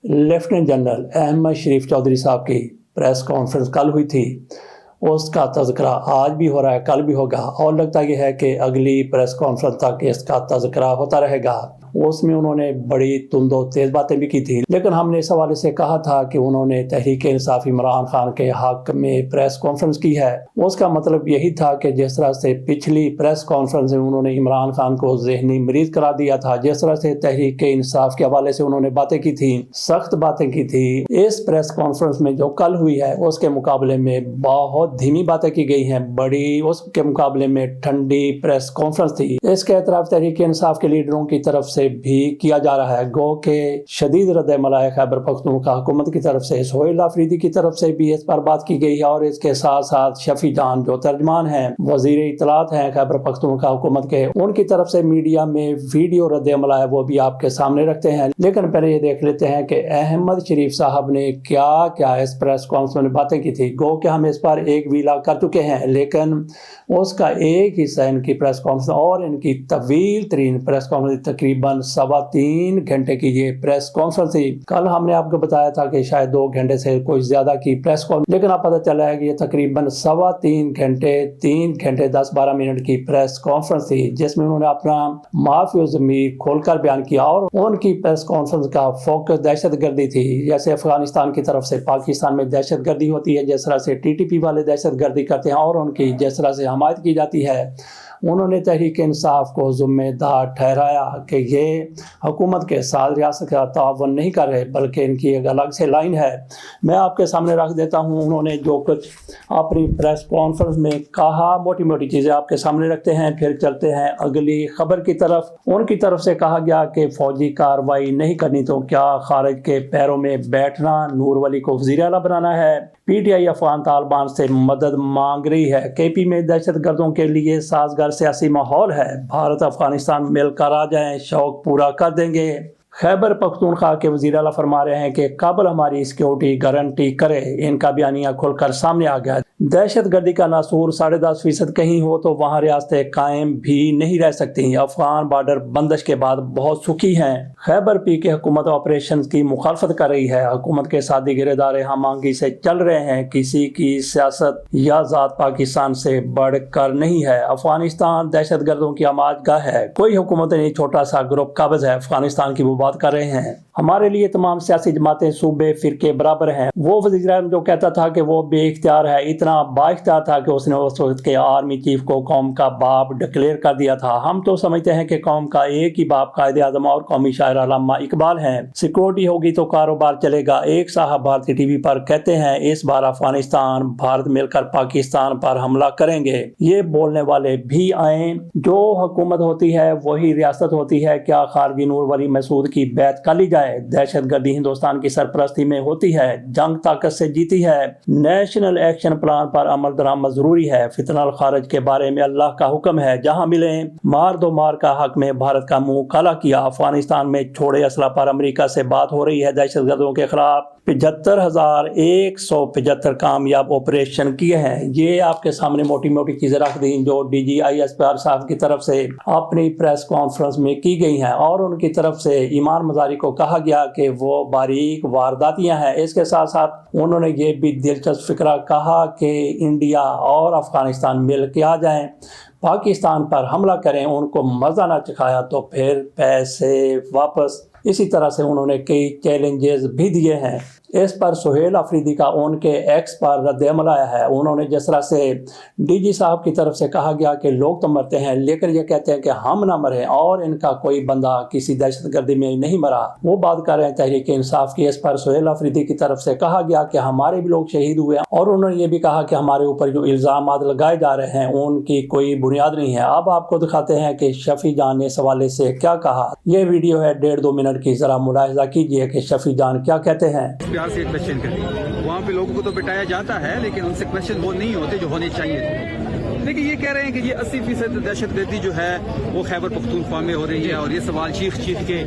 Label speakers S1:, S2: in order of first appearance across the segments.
S1: Lieutenant general Ahmad शरीफ चौधरी साहब की press conference कल हुई थी, उसका तज़किरा आज भी हो रहा है, कल भी होगा और लगता यह है कि अगली प्रेस कॉन्फ्रेंस तक इसका तज़किरा होता रहेगा। उसमें उन्होंने बड़ी तुंदो तेज़ बातें भी की थी, लेकिन हमने इस हवाले से कहा था कि उन्होंने तहरीक इंसाफ इमरान खान के हक में प्रेस कॉन्फ्रेंस की है। उसका मतलब यही था कि जिस तरह से पिछली प्रेस कॉन्फ्रेंस में उन्होंने इमरान खान को ज़हनी मरीज करार दिया था, जिस तरह से तहरीक इंसाफ के हवाले से उन्होंने बातें की थी, सख्त बातें की थी, इस प्रेस कॉन्फ्रेंस में जो कल हुई है उसके मुकाबले में बहुत धीमी बातें की गई हैं, बड़ी उसके मुकाबले में ठंडी प्रेस कॉन्फ्रेंस थी। इसके एतराफ़ तहरीक इंसाफ के लीडरों की तरफ से भी किया जा रहा है। गो के शदीद रद्द-ए-अमल खैबर पख्तूनख्वा हुकूमत की तरफ से, सोहेल अफरीदी की तरफ से भी इस पर बात की गई है और इसके साथ साथ शफी जान जो तर्जमान हैं, वजीर इत्तलात हैं खैबर पख्तूनख्वा हुकूमत के, उनकी तरफ से मीडिया में वीडियो रद्द-ए-अमल है वो भी आपके सामने रखते हैं। लेकिन पहले ये देख लेते हैं कि अहमद शरीफ साहब ने क्या क्या इस प्रेस कॉन्फ्रेंस में बातें की थी। गो के हम इस पर एक वीला कर चुके हैं, लेकिन उसका एक हिस्सा इनकी प्रेस कॉन्फ्रेंस और इनकी तवील तरीन प्रेस कॉन्फ्रेंस तकरीबन 3.25 घंटे की ये प्रेस कॉन्फ्रेंस थी। कल हमने आपको बताया था कि शायद 2 घंटे से कोई ज्यादा की प्रेस कॉन्फ्रेंस, लेकिन अब पता चला है कि ये तकरीबन 3.25 घंटे 3 घंटे 10-12 मिनट की प्रेस कॉन्फ्रेंस थी, जिसमें उन्होंने अपना माफी ज़मीर खोलकर बयान किया। और उनकी प्रेस कॉन्फ्रेंस का फोकस दहशतगर्दी थी। जैसे अफगानिस्तान की तरफ से पाकिस्तान में दहशतगर्दी होती है, जिस तरह से TTP वाले दहशतगर्दी करते हैं और उनकी जिस तरह से हमायत की जाती है, उन्होंने तहरीक इंसाफ को जिम्मेदार ठहराया कि ये हुकूमत के साथ रियासत का तावन नहीं कर रहे, बल्कि इनकी एक अलग से लाइन है। मैं आपके सामने रख देता हूँ उन्होंने जो कुछ अपनी प्रेस कॉन्फ्रेंस में कहा, मोटी मोटी चीज़ें आपके सामने रखते हैं, फिर चलते हैं अगली खबर की तरफ। उनकी तरफ से कहा गया कि फौजी कार्रवाई नहीं करनी तो क्या खारिज के पैरों में बैठना, नूर वली को वज़ीर आला बनाना है। PTI अफगान तालिबान से मदद मांग रही है। KP में दहशत गर्दों के लिए साजगार सियासी माहौल है, भारत अफगानिस्तान मिलकर आ जाएं, शौक पूरा कर देंगे। खैबर पख्तूनख्वा के वज़ीर आला फरमा रहे हैं कि काबुल हमारी सिक्योरिटी गारंटी करे। इनका बयानिया खुलकर सामने आ गया। दहशत गर्दी का नासूर 10.5% कहीं हो तो वहाँ रियासतें कायम भी नहीं रह सकती। अफगान बॉर्डर बंदिश के बाद बहुत सुखी हैं। खैबर PK हुकूमत ऑपरेशन की मुखालफत कर रही है। हुकूमत के सादी गिरदारे हम आंगी से चल रहे हैं। किसी की सियासत या ज़ात पाकिस्तान से बढ़कर नहीं है। अफगानिस्तान दहशत गर्दों की आमाजगाह है। कोई हुकूमत नहीं, छोटा सा ग्रुप काबिज है अफगानिस्तान की वो बात कर रहे हैं। हमारे लिए तमाम सियासी जमातें सूबे फिरके बराबर हैं। वो वज़ीर आज़म जो कहता था कि वो बेइख्तियार है, इतना बाइख्तियार था कि उसने उस वक्त के आर्मी चीफ को कौम का बाप डिक्लेयर कर दिया था। हम तो समझते हैं कि कौम का एक ही बाप कायदे आज़म और कौमी शायर अल्लामा इकबाल हैं। सिक्योरिटी होगी तो कारोबार चलेगा। एक साहब भारतीय TV पर कहते हैं इस बार अफगानिस्तान भारत मिलकर पाकिस्तान पर हमला करेंगे। ये बोलने वाले भी आए। जो हुकूमत होती है वही रियासत होती है। क्या खारजी नूर वली मसूद की बैत कर ली जाए? दहशत गर्दी हिंदुस्तान की सरपरस्ती में होती है, जंग ताकत से जीती है। नेशनल एक्शन प्लान पर अमल दरामद जरूरी है। फितना खारिज के बारे में अल्लाह का हुक्म है, जहां मिले मार दो मार का हक में भारत का मुंह काला किया। अफगानिस्तान में छोड़े असला पर अमेरिका से बात हो रही है। दहशत गर्दों के खिलाफ 75,175 कामयाब ऑपरेशन किए हैं। ये आपके सामने मोटी मोटी चीजें रख दी जो DGISPR साहब की तरफ से अपनी प्रेस कॉन्फ्रेंस में की गई हैं और उनकी तरफ से ईमान मजारी को कहा गया कि वो बारीक वारदातियां हैं। इसके साथ साथ उन्होंने ये भी दिलचस्प फिक्रा कहा कि इंडिया और अफगानिस्तान मिल के आ जाएं, पाकिस्तान पर हमला करें, उनको मजा ना चखाया तो फिर पैसे वापस। इसी तरह से उन्होंने कई चैलेंजेस भी दिए हैं। इस पर सोहेल अफरीदी का उनके एक्स पर रद्द-ए-अमल आया है। उन्होंने जिस तरह से DG साहब की तरफ से कहा गया कि लोग तो मरते हैं लेकिन ये कहते हैं कि हम ना मरे और इनका कोई बंदा किसी दहशतगर्दी में नहीं मरा, वो बात कर रहे हैं तहरीक इंसाफ की। इस पर सोहेल अफरीदी की तरफ से कहा गया कि हमारे भी लोग शहीद हुए और उन्होंने ये भी कहा कि हमारे ऊपर जो इल्ज़ाम लगाए जा रहे हैं उनकी कोई बुनियाद नहीं है। अब आपको दिखाते हैं कि शफी जान ने इस हवाले से क्या कहा। ये वीडियो है 1.5-2 मिनट की, जरा मुलाहिजा कीजिए कि शफी जान क्या कहते हैं।
S2: से क्वेश्चन करें, वहाँ पे लोगों को तो बिठाया जाता है लेकिन उनसे क्वेश्चन वो नहीं होते जो होने चाहिए थे। लेकिन ये कह रहे हैं कि ये 80% दहशतगर्दी जो है वो खैबर पख्तूनख्वा में हो रही है और ये सवाल चीख के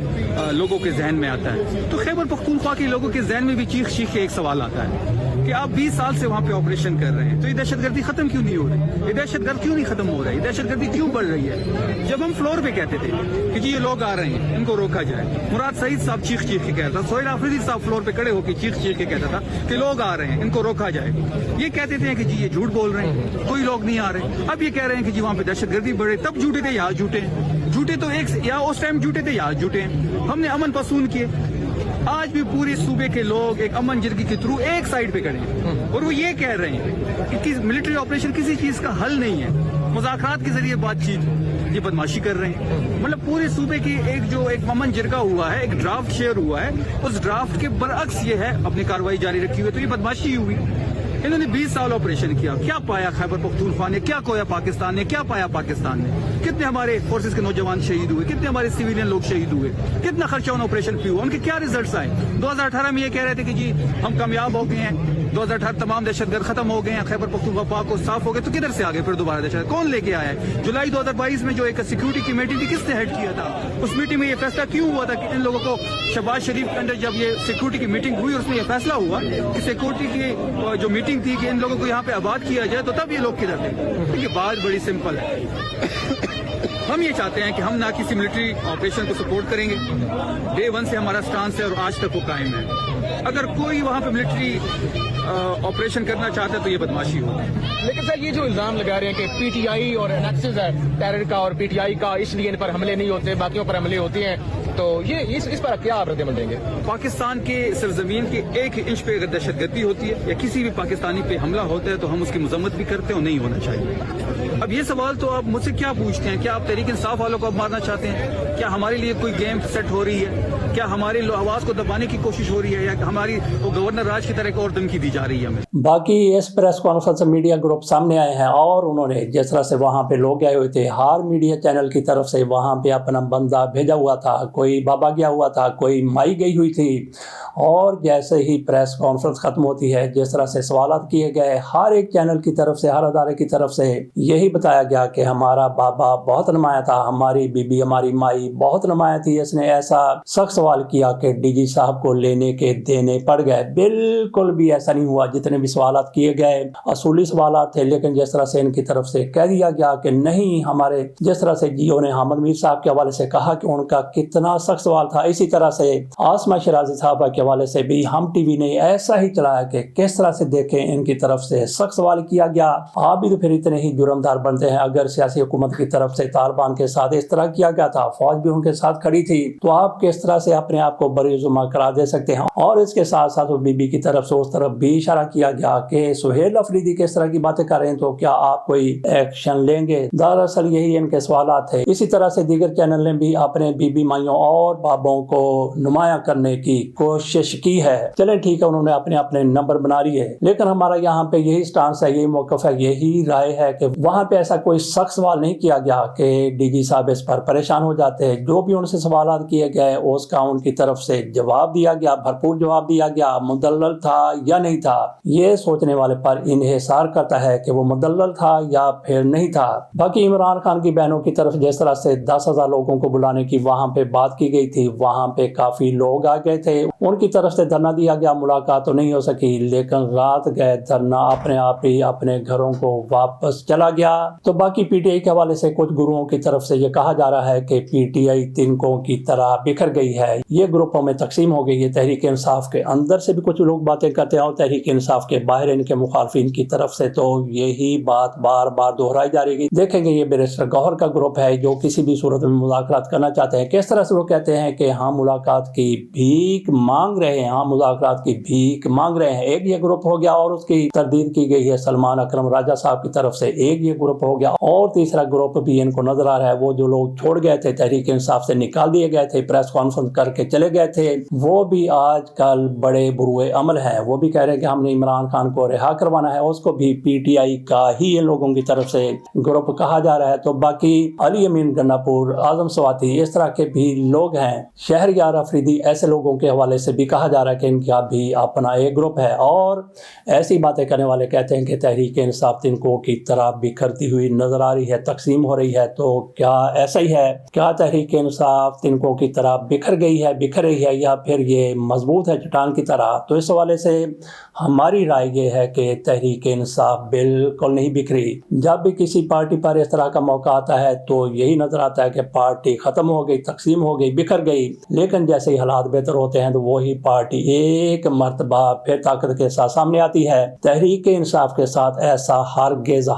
S2: लोगों के जहन में आता है। तो खैबर पख्तूनख्वा के लोगों के जहन में भी चीख के एक सवाल आता है कि आप 20 साल से वहाँ पे ऑपरेशन कर रहे हैं, तो ये दहशतगर्दी खत्म क्यों नहीं हो रही? ये दहशतगर्द क्यों नहीं खत्म हो रहा है? ये दहशतगर्दी क्यों बढ़ रही है? जब हम फ्लोर पे कहते थे कि जी ये लोग आ रहे हैं, इनको रोका जाए, मुराद सईद साहब चीख चीख के कहता था, सोहेल आफरीदी साहब फ्लोर पे खड़े होकर चीख चीख के कहता था कि लोग आ रहे हैं, इनको रोका जाए। ये कहते थे कि जी ये झूठ बोल रहे हैं, कोई लोग नहीं आ रहे। अब ये कह रहे हैं कि जी वहाँ पे दहशतगर्दी बढ़े। तब झूठे थे, यहाँ झूठे हैं। झूठे तो एक या उस टाइम झूठे थे, यहाँ झूठे हैं। हमने अमन पसून किए। आज भी पूरे सूबे के लोग एक अमन जिरगी के थ्रू एक साइड पे खड़े हैं और वो ये कह रहे हैं कि मिलिट्री ऑपरेशन किसी चीज का हल नहीं है, मुज़ाकरात के जरिए बातचीत, ये बदमाशी कर रहे हैं। मतलब पूरे सूबे की एक अमन जिरगा हुआ है, एक ड्राफ्ट शेयर हुआ है, उस ड्राफ्ट के बरअक्स ये है अपनी कार्रवाई जारी रखी हुई है, तो ये बदमाशी हुई। इन्होंने 20 साल ऑपरेशन किया, क्या पाया खैबर पख्तूनख्वा ने, क्या खोया पाकिस्तान ने, क्या पाया पाकिस्तान ने? कितने हमारे फोर्सेस के नौजवान शहीद हुए, कितने हमारे सिविलियन लोग शहीद हुए, कितना खर्चा उन ऑपरेशन पे हुआ, उनके क्या रिजल्ट्स आए? 2018 में ये कह रहे थे कि जी हम कामयाब हो गए हैं, 2018 तमाम दहशतगर्द खत्म हो गए हैं, खैबर पख्तूनख्वा पाक को साफ हो गए, तो किधर से आ गए फिर दोबारा दहशत? कौन लेके आया है? जुलाई 2022 में जो एक सिक्योरिटी की मीटिंग थी, किसने हेड किया था? उस मीटिंग में ये फैसला क्यों हुआ था कि इन लोगों को शहबाज शरीफ के अंदर जब ये सिक्योरिटी की मीटिंग हुई और उसमें ये फैसला हुआ कि सिक्योरिटी की जो मीटिंग थी कि इन लोगों को यहाँ पे आबाद किया जाए, तो तब ये लोग किधर थे? क्योंकि बात बड़ी सिंपल है। हम ये चाहते हैं कि हम ना किसी मिलिट्री ऑपरेशन को सपोर्ट करेंगे, डे 1 से हमारा स्टांस है और आज तक वो कायम है। अगर कोई वहाँ पे मिलिट्री ऑपरेशन करना चाहता है तो ये बदमाशी होगी।
S3: लेकिन सर ये जो इल्जाम लगा रहे हैं कि पीटीआई और एनेक्सिस है टेरर का और पीटीआई का, इसलिए इन पर हमले नहीं होते, बाकियों पर हमले होते हैं, तो ये इस पर क्या आप रद्द देंगे?
S2: पाकिस्तान के सरजमीन के 1 इंच पे अगर दहशतगर्दी होती है या किसी भी पाकिस्तानी पे हमला होता है तो हम उसकी मजम्मत भी करते हैं और नहीं होना चाहिए। अब ये सवाल तो आप मुझसे क्या पूछते हैं? क्या आप तहरीक इंसाफ वालों को अब मारना चाहते हैं? क्या हमारे लिए कोई गेम सेट हो रही है? क्या हमारी आवाज को दबाने की कोशिश हो रही है, या हमारी वो गवर्नर राज की तरह एक और धमकी दी जा रही है हमें?
S1: बाकी इस प्रेस कॉन्फ्रेंस में मीडिया ग्रुप सामने आए हैं और उन्होंने जिस तरह से वहाँ पे लोग आए हुए थे, हर मीडिया चैनल की तरफ से वहाँ पे अपना बंदा भेजा हुआ था, कोई बाबा गया हुआ था, कोई माई गई हुई थी। और जैसे ही प्रेस कॉन्फ्रेंस खत्म होती है, जिस तरह से सवालात किए गए, हर एक चैनल की तरफ से, हर अदारे की तरफ से यही बताया गया कि हमारा बाबा बहुत नुमाया था, हमारी बीबी, हमारी माई बहुत नुमाया थी। इसने ऐसा सख्त सवाल किया कि डीजी साहब को लेने के देने पड़ गए। बिल्कुल भी ऐसा नहीं हुआ। जितने भी सवालात किए गए असूली सवालात थे, लेकिन जिस तरह से इनकी तरफ से कह दिया गया कि नहीं, हमारे जिस तरह से जियो ने हामिद मीर साहब के हवाले से कहा कि उनका कितना सख्त सवाल था, इसी तरह से आसमा शराजी साहब के हवाले से भी हम टीवी ने ऐसा ही चलाया कि किस तरह से देखें इनकी तरफ से सख्त सवाल किया गया। आप भी तो फिर इतने ही जुर्मदार बनते हैं। अगर सियासी हुकूमत की तरफ से तालिबान के साथ इस तरह किया गया था, फौज भी उनके साथ खड़ी थी, तो आप किस तरह से अपने आप को बरीजुमा करा दे सकते हैं? और इसके साथ साथ वो बीबी की तरफ से उस तरफ भी इशारा किया गया कि सुहेल अफरीदी किस तरह की बातें कर रहे हैं, तो क्या आप कोई एक्शन लेंगे? दरअसल यही इनके सवालात थे। इसी तरह से दीगर चैनल ने भी अपने बीबी माइयों और बाबों को नुमाया करने की कोशिश की है। चले ठीक है, उन्होंने अपने अपने नंबर बना लिए, लेकिन हमारा यहाँ पे यही स्टांस है, यही मौकफ है, यही राय है कि वहाँ पे ऐसा कोई सख्त सवाल नहीं किया गया कि डीजी साहब इस पर परेशान हो जाते हैं। जो भी उनसे सवालात किए गए उसका उनकी तरफ से जवाब दिया गया, भरपूर जवाब दिया गया। मुदल्लल था या नहीं था, ये सोचने वाले पर इन्हिसार करता है कि वो मुदल्लल था या फिर नहीं था। बाकी इमरान खान की बहनों की तरफ जिस तरह से 10,000 लोगों को बुलाने की वहाँ पे बात की गई थी, वहाँ पे काफी लोग आ गए थे, उनकी तरफ से धरना दिया गया। मुलाकात तो नहीं हो सकी, लेकिन रात गए धरना अपने आप ही अपने घरों को वापस चला गया। तो बाकी पीटीआई के हवाले से कुछ गुरुओं की तरफ से ये कहा जा रहा है कि पीटीआई तिनकों की तरह बिखर गई है, ये ग्रुपों में तकसीम हो गई है। तहरीक इंसाफ के अंदर से भी कुछ लोग बातें करते हैं और तहरीक इंसाफ के बाहर इनके मुखालफिन की तरफ से तो यही बात बार बार दोहराई जा रही है। देखेंगे ये बैरिस्टर गौहर का ग्रुप है जो किसी भी सूरत में मुज़ाकरात करना चाहते हैं। किस तरह से वो कहते हैं कि हम मुलाकात की भीख मांग रहे हैं, हम मुज़ाकरात की भीख मांग रहे हैं। एक ये ग्रुप हो गया और उसकी तरदीद की गई है सलमान अकरम राजा साहब की तरफ से। एक ये ग्रुप हो गया और तीसरा ग्रुप भी इनको नजर आ रहा है, वो जो लोग छोड़ गए थे, तहरीक इंसाफ से निकाल दिए गए थे, प्रेस कॉन्फ्रेंस करके चले गए थे, वो भी आजकल बड़े बुरे अमल हैं। वो भी कह रहे हैं कि हमने इमरान खान को रिहा करवाना है, उसको भी पीटीआई का ही इन लोगों की तरफ से ग्रुप कहा जा रहा है। तो बाकी अली अमीन गन्नापुर, आजम स्वाति, इस तरह के भी लोग हैं। शहरयार अफरीदी, ऐसे लोगों के हवाले حوالے سے بھی کہا جا رہا ہے کہ ان کا بھی اپنا ایک گروپ ہے، اور ایسی باتیں کرنے والے کہتے ہیں کہ تحریک انصاف تنکوں کی طرح بکھرتی ہوئی نظر آ رہی ہے، تقسیم ہو رہی ہے۔ تو کیا ایسا ہی ہے؟ کیا تحریک انصاف تنکوں کی طرح بکھر رہی ہے یا پھر یہ مضبوط ہے چٹان کی طرح؟ تو اس حوالے سے ہماری رائے یہ ہے کہ تحریک انصاف بالکل نہیں بکھری۔ جب بھی کسی پارٹی پر اس طرح کا موقع آتا ہے تو یہی نظر آتا ہے کہ پارٹی ختم ہو گئی، تقسیم ہو گئی، بکھر گئی، لیکن جیسے ہی حالات بہتر ہوتے ہیں تو وہی پارٹی ایک مرتبہ پھر طاقت کے ساتھ سامنے آتی ہے۔ تحریک انصاف کے ساتھ ایسا ہرگز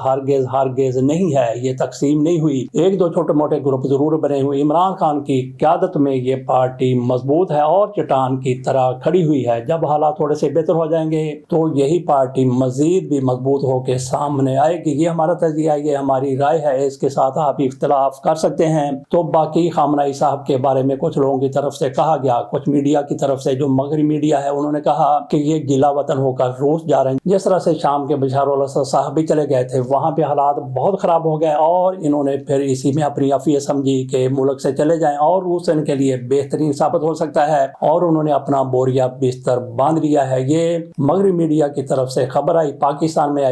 S1: نہیں ہے، یہ تقسیم نہیں ہوئی، ایک دو چھوٹے موٹے گروپ ضرور بنے ہوئے۔ عمران خان کی قیادت میں یہ پارٹی مضبوط ہے اور چٹان کی طرح کھڑی ہوئی ہے۔ جب حالات تھوڑے سے بہتر ہو جائیں گے تو یہی پارٹی مزید بھی مضبوط ہو کے سامنے آئے گی۔ یہ ہمارا تجزیہ ہے، یہ ہماری رائے ہے، اس کے ساتھ آپ اختلاف کر سکتے ہیں۔ تو باقی خامنہئی صاحب کے بارے میں کچھ لوگوں کی طرف سے کہا گیا، کچھ میڈیا کی طرف سے جو مغربی میڈیا ہے انہوں نے کہا کہ یہ گلہ وطن ہو کر روس جا رہے ہیں۔ جس طرح سے شام کے بشار الاسد صاحب بھی چلے گئے تھے، وہاں پہ حالات بہت خراب ہو گئے اور انہوں نے پھر اسی میں اپنی عافیت سمجھی کہ ملک سے چلے جائیں اور روس ان کے لیے بہترین ثابت ہو سکتا ہے، اور انہوں نے اپنا بوریا بستر باندھ لیا ہے۔ یہ مغربی میڈیا کی طرف سے خبر آئی، پاکستان میں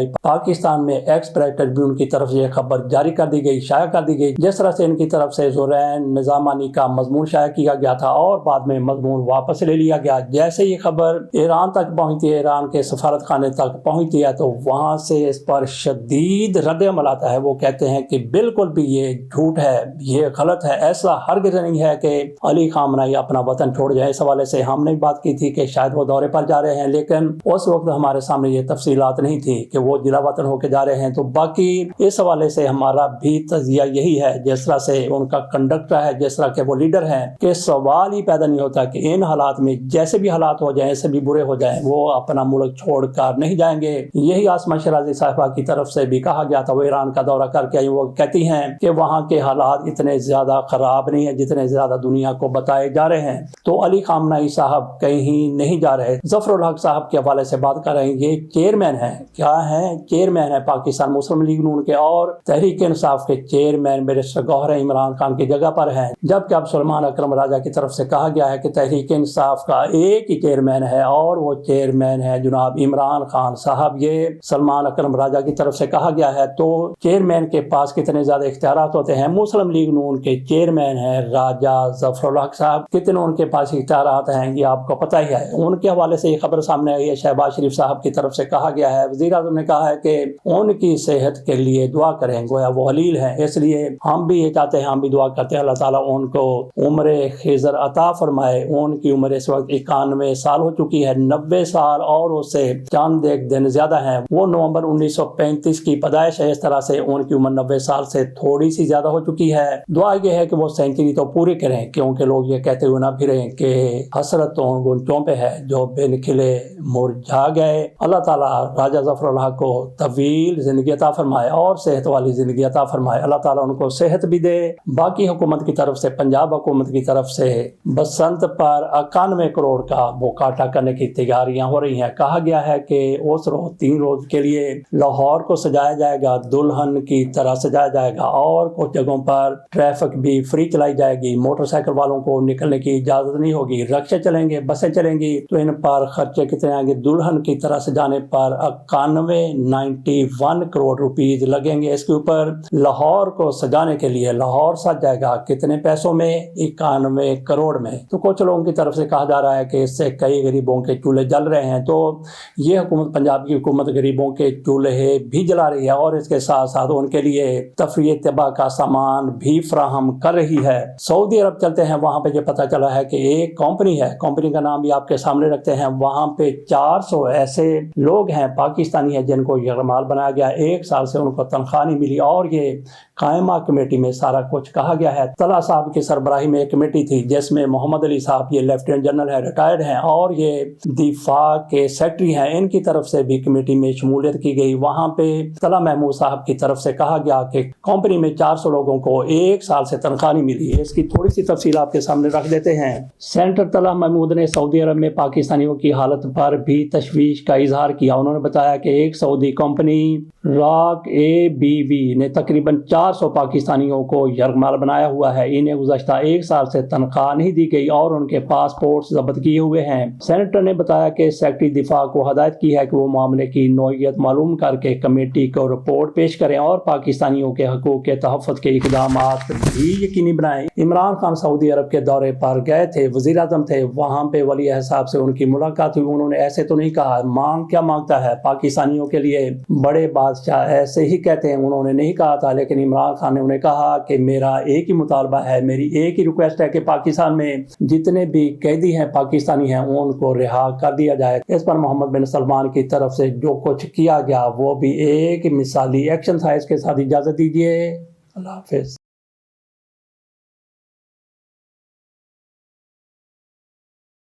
S1: ایکسپریس ٹریبیون کی طرف سے یہ خبر جاری کر دی گئی، شائع کر دی گئی۔ جس طرح سے ان کی طرف سے زورین نظامانی کا مضمون شائع کیا گیا تھا اور بعد میں مضمون واپس لے لیا گیا۔ جیسے یہ خبر ایران تک پہنچتی ہے، ایران کے سفارت خانے تک پہنچتی ہے، تو وہاں سے اس پر شدید رد عمل آتا ہے۔ وہ کہتے ہیں کہ بالکل بھی یہ جھوٹ ہے، یہ غلط ہے، ایسا ہرگز نہیں ہے کہ علی خامنہئی اپنا وطن چھوڑ جائے۔ اس حوالے سے ہم نے بات کی تھی کہ شاید وہ دورے پر جا رہے ہیں، لیکن اس وقت ہمارے سامنے یہ تفصیلات نہیں تھی کہ وہ جلا وطن ہو کے جا رہے ہیں۔ تو باقی اس حوالے سے ہمارا بھی تجزیہ یہی ہے، جس طرح سے ان کا کنڈکٹر ہے، جس طرح کے وہ لیڈر ہیں، کہ سوال ہی پیدا نہیں ہوتا کہ ان حالات میں جیسے بھی حالات ہو جائیں، ایسے بھی برے ہو جائیں، وہ اپنا ملک چھوڑ کر نہیں جائیں گے۔ یہی آسما شرازی صاحبہ کی طرف سے بھی کہا گیا تھا، وہ ایران کا دورہ کر کے آئی، وہ کہتی ہیں کہ وہاں کے حالات اتنے زیادہ خراب نہیں ہیں جتنے زیادہ دنیا کو بتائے جا رہے ہیں۔ تو علی خامنہئی صاحب کہیں نہیں جا رہے۔ ظفر الحق صاحب کے حوالے سے بات کر رہے ہیں، یہ چیئرمین ہیں، کیا ہیں؟ چیئرمین ہے پاکستان مسلم لیگ نون کے، اور تحریک انصاف کے چیئرمین بیرسٹر گوہر عمران خان کی جگہ پر ہیں، جبکہ اب سلمان اکرم راجہ کی طرف سے کہا گیا ہے کہ تحریک انصاف کا ایک ہی چیئرمین ہے اور وہ چیئرمین ہے جناب عمران خان صاحب۔ یہ سلمان اکرم راجہ کی طرف سے کہا گیا ہے۔ تو چیئرمین کے پاس کتنے زیادہ اختیارات ہوتے ہیں؟ مسلم لیگ نون کے چیئرمین ہیں راجہ ظفر الحق صاحب، کتنے ان کے پاس اختیارات ہیں یہ آپ کو پتہ ہی ہے۔ ان کے حوالے سے یہ خبر سامنے آئی ہے، شہباز شریف صاحب کی طرف سے کہا گیا ہے، وزیر اعظم نے کہا ہے کہ ان کی صحت کے لیے دعا کریں، گویا وہ حلیل ہیں، اس لیے ہم بھی یہ چاہتے ہیں، ہم بھی دعا کرتے ہیں اللہ تعالیٰ ان کو عمر خضر عطا فرمائے۔ ان کی عمر اس وقت 91 سال ہو چکی ہے، 90 سال اور اس سے چند ایک دن زیادہ ہیں۔ وہ نومبر 1935 کی پیدائش ہے، اس طرح سے ان کی عمر 90 سال سے تھوڑی سی زیادہ ہو چکی ہے۔ دعا یہ ہے کہ وہ سینچری تو پوری کریں، کیونکہ لوگ یہ کہتے ہوئے نہ پھریں کہ حسرت ان گنچوں پہ ہے جو بن کھلے مرجھا گئے۔ اللہ تعالیٰ راجہ ظفر الحق کو طویل زندگی عطا فرمائے اور صحت والی زندگی عطا فرمائے، اللہ تعالیٰ ان کو صحت بھی دے۔ باقی حکومت کی طرف سے، پنجاب حکومت کی طرف سے بسنت پر 91 کروڑ کا وہ کاٹا کرنے کی تیاریاں ہو رہی ہیں۔ کہا گیا ہے کہ اس روز 3 روز کے لیے لاہور کو سجایا جائے گا، دلہن کی طرح سجایا جائے گا، اور کچھ جگہوں پر ٹریفک بھی فری چلائی جائے گی، موٹر سائیکل والوں کو نکلنے کی اجازت نہیں ہوگی، رکشے چلیں گے، بسیں چلیں گی۔ تو ان پر خرچے کتنے آئیں گے؟ دلہن کی طرح سجانے پر 91 کروڑ روپیز لگیں گے۔ اس کے اوپر لاہور کو سجانے کے لیے لاہور سج جائے گا کتنے پیسوں میں؟ 91 کروڑ میں۔ تو کچھ لوگوں کی طرف سے کہا جا رہا ہے کہ اس سے کئی غریبوں کے چولہے جل رہے ہیں۔ تو یہ حکومت، پنجاب کی حکومت غریبوں کے چولہے بھی جلا رہی ہے اور اس کے ساتھ ساتھ ان کے لیے تفریح طبع کا سامان بھی فراہم کر رہی ہے۔ سعودی عرب چلتے ہیں، وہاں پہ یہ پتہ چلا ہے کہ ایک کمپنی ہے، کمپنی کا نام بھی آپ کے سامنے رکھتے ہیں، وہاں پہ 400 ایسے لوگ ہیں پاکستانی ہیں جن کو یرغمال بنایا گیا، 1 سال سے ان کو تنخواہ نہیں ملی، اور یہ قائمہ کمیٹی میں سارا کچھ کہا گیا ہے۔ طلحہ صاحب کی سربراہی میں ایک کمیٹی تھی جس میں محمد علی صاحب، یہ لیفٹیننٹ جنرل ہے، ریٹائرڈ ہیں، اور یہ دفاع کے سیکٹری ہیں، ان کی طرف سے بھی کمیٹی میں شمولیت کی گئی۔ وہاں پہ طلحہ محمود صاحب کی طرف سے کہا گیا کہ کمپنی میں 400 لوگوں کو 1 سال سے تنخواہ نہیں ملی۔ اس کی تھوڑی سی تفصیل آپ کے سامنے رکھ دیتے ہیں۔ سینٹر طلحہ محمود نے سعودی عرب میں پاکستانیوں کی حالت پر بھی تشویش کا اظہار کیا۔ انہوں نے بتایا کہ ایک سعودی کمپنی راک ABV نے تقریباً 400 پاکستانیوں کو یرغمال بنایا ہوا ہے۔ انہیں گزشتہ 1 سال سے تنخواہ نہیں دی گئی اور ان کے پاسپورٹ رپورٹس ضبط کیے ہوئے ہیں۔ سینیٹر نے بتایا کہ سیکرٹری دفاع کو ہدایت کی ہے کہ وہ معاملے کی نوعیت معلوم کر کے کمیٹی کو رپورٹ پیش کریں اور پاکستانیوں کے حقوق کے تحفظ کے اقدامات بھی یقینی بنائیں۔ عمران خان سعودی عرب کے دورے پر گئے تھے، وزیر اعظم تھے، وہاں پہ ولی عہد صاحب سے ان کی ملاقات ہوئی۔ انہوں نے ایسے تو نہیں کہا مانگ کیا مانگتا ہے، پاکستانیوں کے لیے بڑے بادشاہ ایسے ہی کہتے ہیں، انہوں نے نہیں کہا تھا، لیکن عمران خان نے انہیں کہا کہ میرا ایک ہی مطالبہ ہے، میری ایک ہی ریکویسٹ ہے کہ پاکستان میں جتنے بھی قیدی ہیں پاکستانی ہیں ان کو رہا کر دیا جائے۔ اس پر محمد بن سلمان کی طرف سے جو کچھ کیا گیا وہ بھی ایک مثالی ایکشن تھا۔ اس کے ساتھ اجازت دیجیے، اللہ حافظ۔